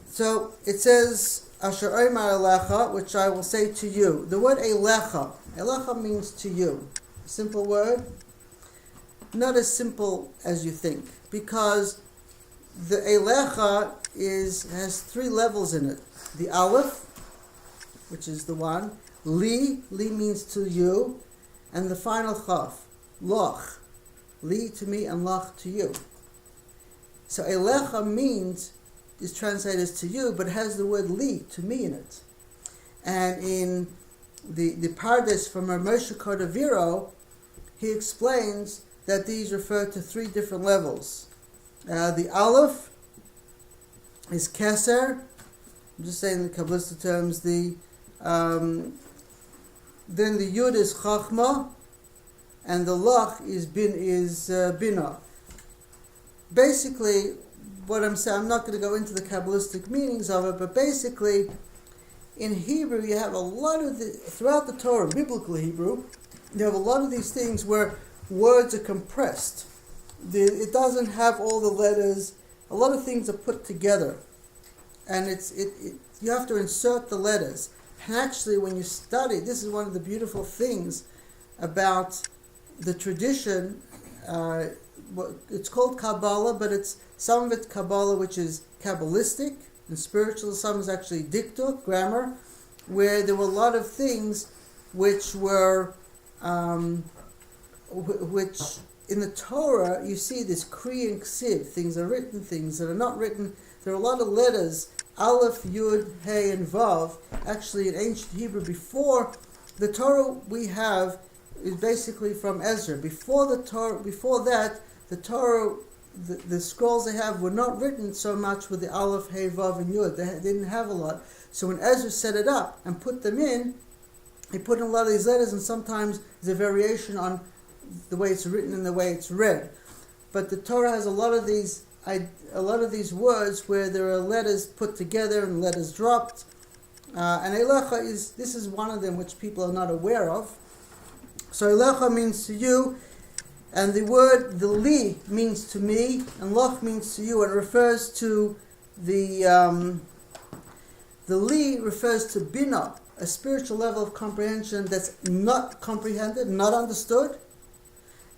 So it says, Asher Omer Elecha, which I will say to you. The word Elecha means to you. A simple word. Not as simple as you think, because the Elecha has three levels in it. The Aleph, which is the one. Li means to you. And the final Chaf, Loch. Li to me and Loch to you. So Elecha is translated as to you, but has the word Li, to me, in it. And in the Pardes from Moshe Cordovero, he explains that these refer to three different levels. The Aleph is Keser. I'm just saying the Kabbalistic terms. Then the Yud is Chachma, and the Lach is Bina. Basically, what I'm saying, I'm not going to go into the Kabbalistic meanings of it, but basically, in Hebrew, you have a lot of throughout the Torah, biblical Hebrew, you have a lot of these things where words are compressed. It doesn't have all the letters. A lot of things are put together, and you have to insert the letters. And actually, when you study, this is one of the beautiful things about the tradition. It's called Kabbalah, but some of it's Kabbalah, which is Kabbalistic and spiritual. Some is actually diktuk, grammar, where there were a lot of things which were, which in the Torah you see this kri and ksiv. Things are written, things that are not written. There are a lot of letters. Aleph, Yud, Hey, and Vav. Actually, in ancient Hebrew, before the Torah we have is basically from Ezra. Before that, the Torah, the scrolls they have were not written so much with the Aleph, Hey, Vav, and Yud. They didn't have a lot. So when Ezra set it up and put them in, he put in a lot of these letters, and sometimes there's a variation on the way it's written and the way it's read. But the Torah has a lot of these words where there are letters put together and letters dropped. And Elecha this is one of them which people are not aware of. So Elecha means to you, and the Li means to me, and Loch means to you. It refers to the Li refers to Bina, a spiritual level of comprehension that's not comprehended, not understood.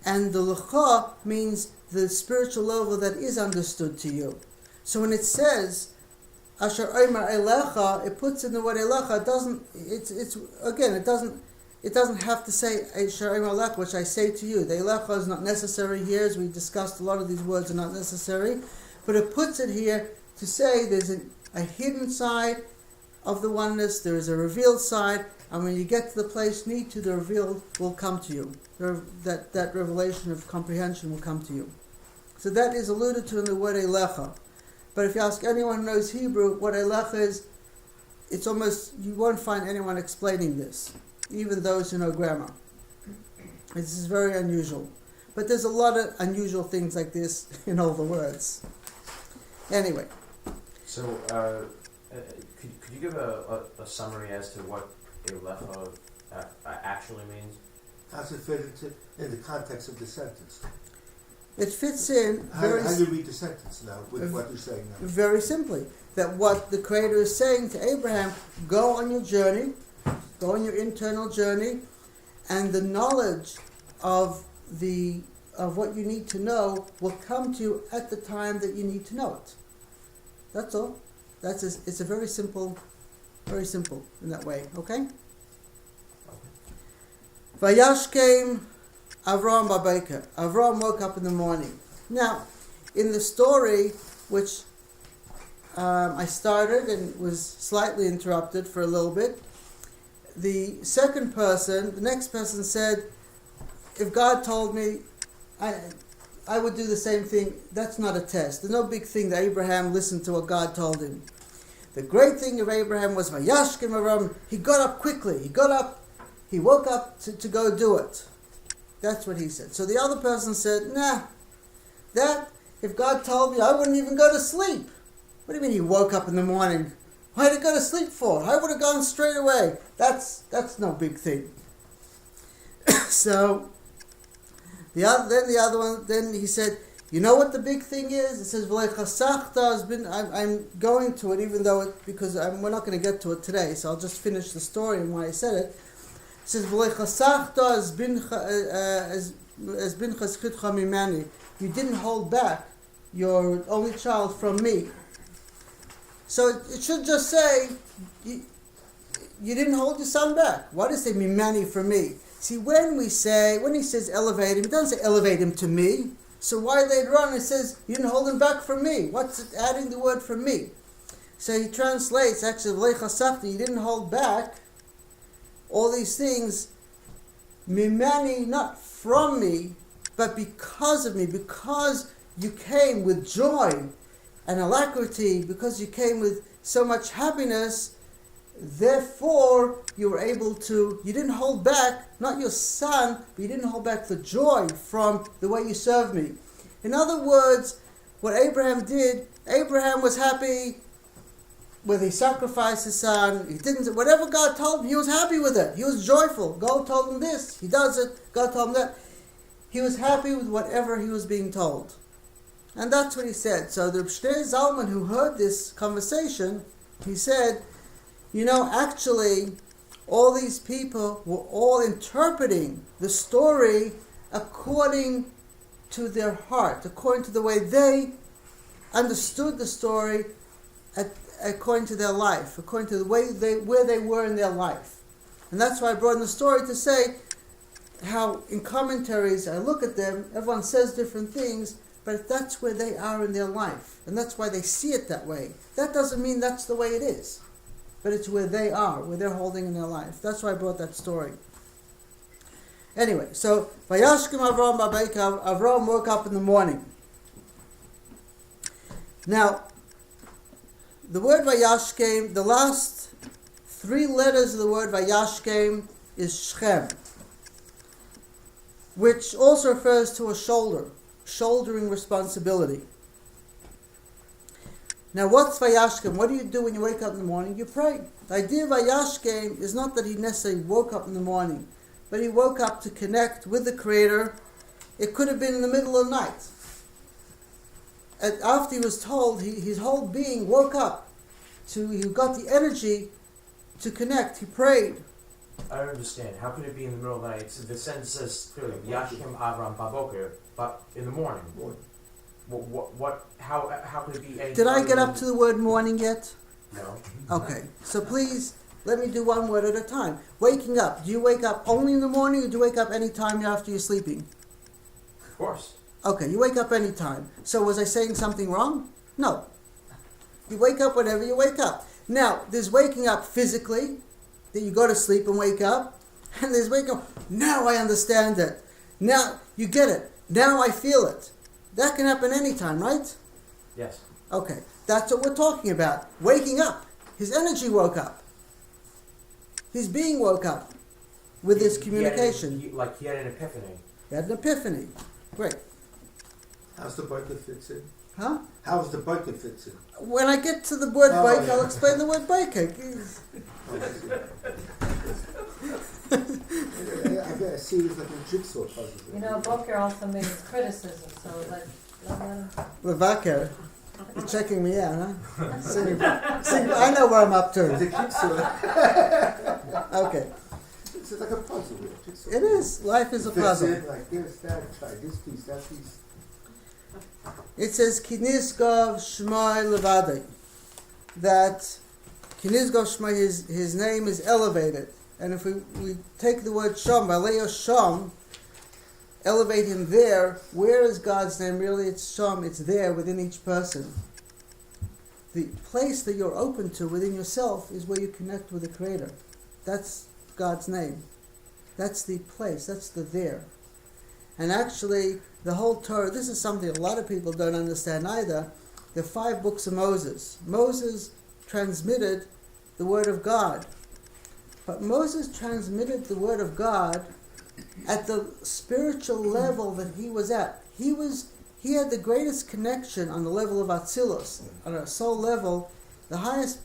And the Lecha means the spiritual level that is understood to you. So when it says Asher Omer Elecha, it puts in the word Elecha. It doesn't have to say Asher Omer Elecha, which I say to you. The Elecha is not necessary here, as we discussed. A lot of these words are not necessary, but it puts it here to say there's a hidden side of the oneness. There is a revealed side. And when you get to the place need to, the revealed will come to you. That revelation of comprehension will come to you. So that is alluded to in the word Elecha. But if you ask anyone who knows Hebrew what Elecha is, it's almost, you won't find anyone explaining this, even those who know grammar. This is very unusual. But there's a lot of unusual things like this in all the words. Anyway. So, could you give a summary as to what Elecha actually means? How's it fit in the context of the sentence? It fits in How very do you read the sentence now with what you're saying now? very simply. That what the Creator is saying to Abraham, go on your journey, go on your internal journey, and the knowledge of what you need to know will come to you at the time that you need to know it. That's all. It's a very simple in that way. Okay. Vayashkem Avraham Babaker. Avraham woke up in the morning. Now, in the story, which I started and was slightly interrupted for a little bit, the next person said, if God told me, I would do the same thing. That's not a test. There's no big thing that Abraham listened to what God told him. The great thing of Abraham was Vayashkem Avraham. He got up quickly. He woke up to go do it. That's what he said. So the other person said, nah, if God told me, I wouldn't even go to sleep. What do you mean he woke up in the morning? Why did he go to sleep for? I would have gone straight away. That's no big thing. So then he said, you know what the big thing is? It says, I'm going to it, even though we're not going to get to it today, so I'll just finish the story and why I said it. It says, you didn't hold back your only child from me. So it should just say, you didn't hold your son back. Why does it say mimani from me? See, when he says elevate him, it doesn't say elevate him to me. So why later on it says, you didn't hold him back from me? What's it adding the word from me? So he translates, actually, you didn't hold back all these things, mimani, not from me, but because of me, because you came with joy and alacrity, because you came with so much happiness, therefore you didn't hold back, not your son, but you didn't hold back the joy from the way you served me. In other words, what Abraham did, Abraham was happy whether he sacrificed his son, he didn't, whatever God told him, he was happy with it. He was joyful. God told him this, he does it. God told him that. He was happy with whatever he was being told. And that's what he said. So the Shnei Zalman, who heard this conversation, he said, actually, all these people were all interpreting the story according to their heart, according to the way they understood the story, according to their life, according to the way where they were in their life. And that's why I brought in the story to say how in commentaries I look at them, everyone says different things, but that's where they are in their life. And that's why they see it that way. That doesn't mean that's the way it is. But it's where they are, where they're holding in their life. That's why I brought that story. Anyway, so Vayashkem Avraham Babeika, Avraham woke up in the morning. Now, the word Vayashkem, the last 3 letters of the word Vayashkem is Shchem, which also refers to a shouldering responsibility. Now, what's Vayashkem? What do you do when you wake up in the morning? You pray. The idea of Vayashkem is not that he necessarily woke up in the morning, but he woke up to connect with the Creator. It could have been in the middle of the night. And after he was told, his whole being woke up. He got the energy to connect. He prayed. I don't understand. How could it be in the middle of the night? The sentence says clearly, Yashkem Avram Baboker, but in the morning. How could it be any? Did I get up to the word morning yet? No. Okay. So please, let me do one word at a time. Waking up. Do you wake up only in the morning, or do you wake up any time after you're sleeping? Of course. Okay, you wake up any time. So was I saying something wrong? No. You wake up whenever you wake up. Now, there's waking up physically, that you go to sleep and wake up, and there's waking up, now I understand it. Now, you get it. Now I feel it. That can happen anytime, right? Yes. Okay, that's what we're talking about. Waking up. His energy woke up. His being woke up with this communication. He had an epiphany. He had an epiphany. Great. How's the bike that fits in? Huh? How's the bike that fits in? When I get to the word bike, yeah. I'll explain the word bike. I see. see it as like a jigsaw puzzle. You know, Boker also made his criticism, so let him. Levaker, you're checking me out, huh? See, I know where I'm up to. It's a jigsaw. Okay. It's like a puzzle. A jigsaw. It is. Life is a Fits puzzle. in like this, that, try this piece, that piece. It says Kinizgov Shmai Levadai, that Kinizgov Shmai, his name is elevated. And if we take the word Sham, Valeo Sham, elevate him there, where is God's name? Really, it's Sham, it's there within each person. The place that you're open to within yourself is where you connect with the Creator. That's God's name. That's the place, that's the there. And actually, the whole Torah, this is something a lot of people don't understand either. The 5 books of Moses. Moses transmitted the Word of God. But Moses transmitted the Word of God at the spiritual level that he was at. He had the greatest connection on the level of Atzilus, on a soul level, the highest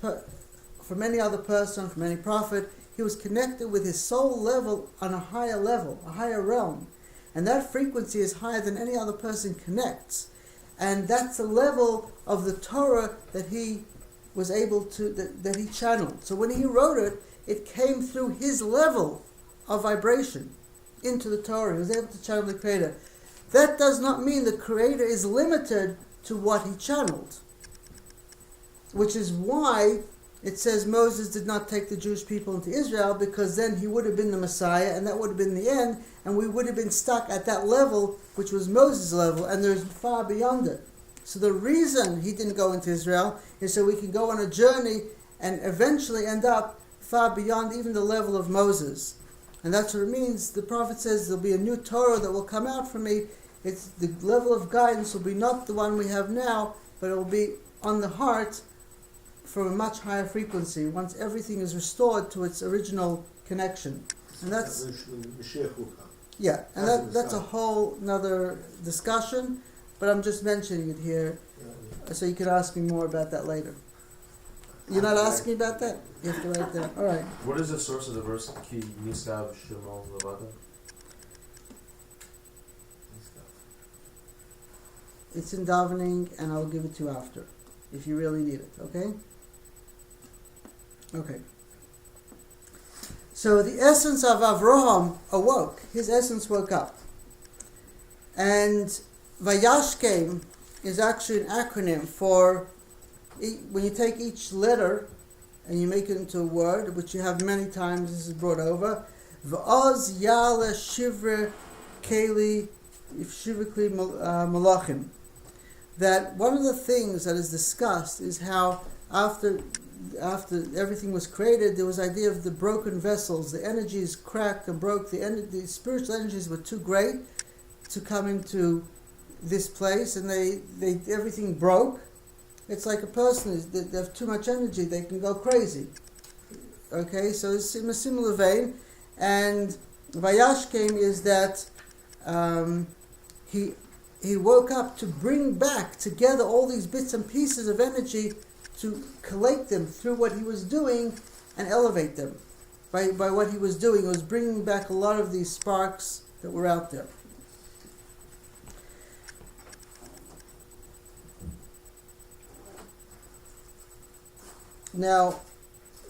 from any other person, from any prophet. He was connected with his soul level on a higher level, a higher realm. And that frequency is higher than any other person connects. And that's the level of the Torah that he was able to, that he channeled. So when he wrote it, it came through his level of vibration into the Torah. He was able to channel the Creator. That does not mean the Creator is limited to what he channeled. Which is why it says Moses did not take the Jewish people into Israel, because then he would have been the Messiah, and that would have been the end, and we would have been stuck at that level, which was Moses' level, and there's far beyond it. So the reason he didn't go into Israel is so we can go on a journey and eventually end up far beyond even the level of Moses. And that's what it means. The prophet says there'll be a new Torah that will come out from me. It's the level of guidance will be not the one we have now, but it will be on the heart from a much higher frequency once everything is restored to its original connection. And that's Mashiach will come. Yeah, and that's a whole another discussion, but I'm just mentioning it here so you can ask me more about that later. You're not asking about that? You have to write that. All right. What is the source of the verse? Ki niskav shemo levada? It's in davening, and I'll give it to you after, if you really need it. Okay? Okay. So the essence of Avraham awoke. His essence woke up. And Vayashkem is actually an acronym for, when you take each letter and you make it into a word, which you have many times, this is brought over, V'oz yale shivre keli shivre malachim. That one of the things that is discussed is how after everything was created, there was the idea of the broken vessels. The energies cracked and broke. The spiritual energies were too great to come into this place, and they everything broke. It's like a person they have too much energy; they can go crazy. Okay, so it's in a similar vein. And Vayashkem is that he woke up to bring back together all these bits and pieces of energy, to collate them through what he was doing and elevate them. By what he was doing, it was bringing back a lot of these sparks that were out there. Now,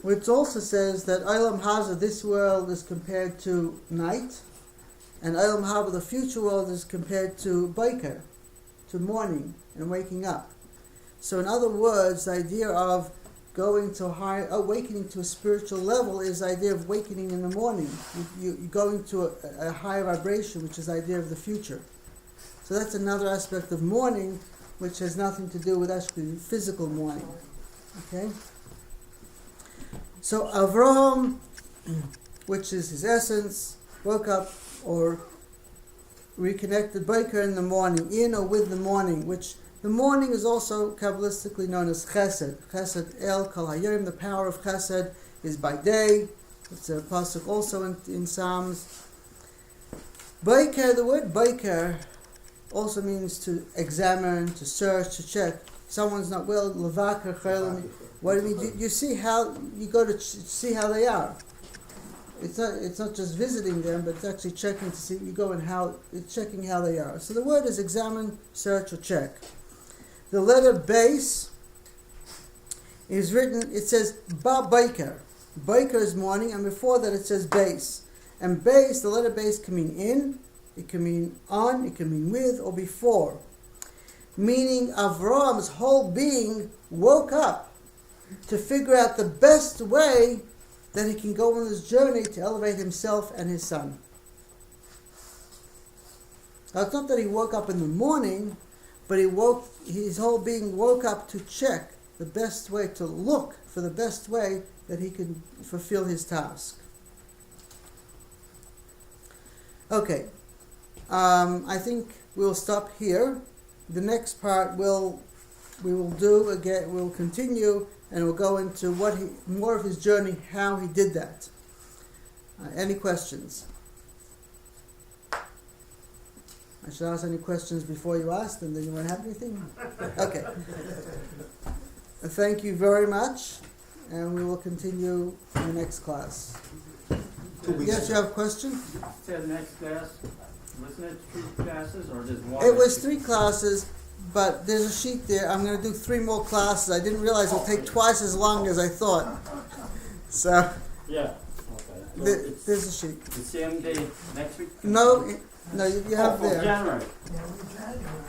it also says that Olam Haba, this world, is compared to night, and Olam Haba, the future world, is compared to Boker, to morning and waking up. So in other words, the idea of going to awakening to a spiritual level is the idea of awakening in the morning. You're going to a higher vibration, which is the idea of the future. So that's another aspect of morning, which has nothing to do with actually physical morning. Okay? So Avraham, which is his essence, woke up or reconnected Boker in the morning, in or with the morning, which the morning is also Kabbalistically known as Chesed. Chesed El Kol Hayom, the power of Chesed is by day. It's a pasuk also in Psalms. Boker, the word Boker also means to examine, to search, to check. Someone's not well, Levaker, Chelim. What do you mean? You see how, you go to see how they are. It's not just visiting them, but it's actually checking to see. You go and it's checking how they are. So the word is examine, search, or check. The letter base is written. It says ba baker. Baker is morning, and before that it says base. And base, the letter base can mean in, it can mean on, it can mean with, or before. Meaning Avraham's whole being woke up to figure out the best way that he can go on this journey to elevate himself and his son. Now it's not that he woke up in the morning, but his whole being woke up to check the best way, to look for the best way that he can fulfill his task. Okay, I think we'll stop here. The next part we'll do again. We'll continue, and we'll go into more of his journey, how he did that. Any questions? I should ask any questions before you ask them. Then you won't have anything. Okay. Thank you very much, and we will continue in the next class. 2 weeks. Yes, you have a question? Say the next class, wasn't it 2 classes or just one? It was 3 classes, but there's a sheet there. I'm going to do 3 more classes. I didn't realize it'll take twice as long as I thought. So, Yeah, okay. there's a sheet. The same day next week? No, you have Oh, there. January. Yeah, in January.